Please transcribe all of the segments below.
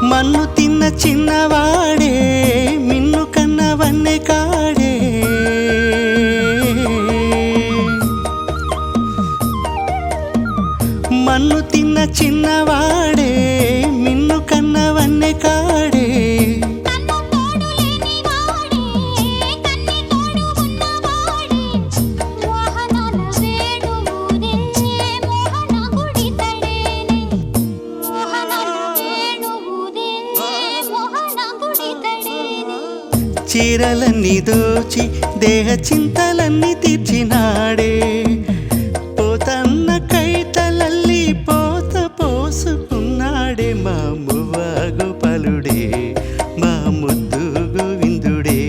మన్ను తిన్న చిన్నవాడే మిన్ను కన్నవన్నె కాడే మన్ను తిన్న చిన్నవాడే మిన్ను కన్నవన్నె కాడే చీరలన్నీ దోచి దేహ చింతలన్నీ తీర్చినాడే పోతన్న కైతలల్లి పోత పోసుకున్నాడే మా మువ్వాగు పలుడే మా ముద్దు గోవిందుడే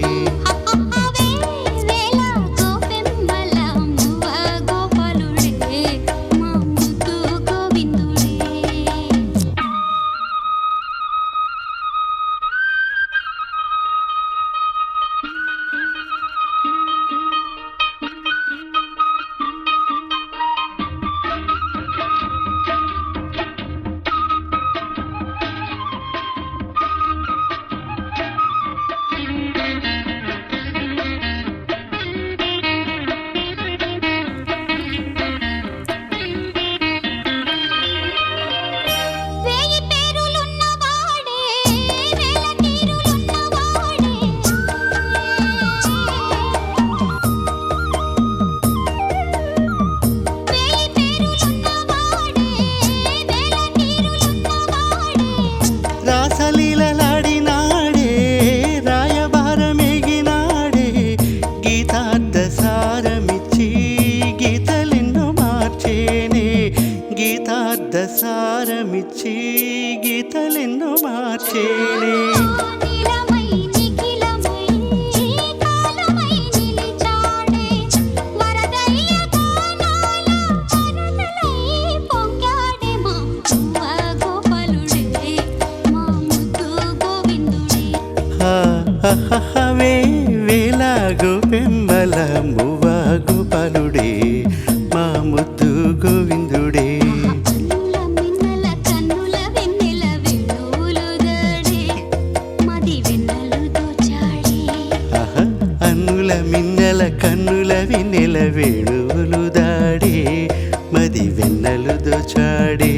రాసలీలలాడినాడే రాయబారమేగినాడే గీతార్థసారమిచ్చి గీతలెన్నో మార్చేనే గీతార్థసారమిచ్చి గీతలెన్నో మార్చేనే వేలాగు పెంబల మువ్వాగు పలుడే మా ముద్దు గోవిందుడే అన్నుల మిన్నెల కన్నుల వెన్నెల వేణువులు దాడే మది వెన్నెలు దోచాడే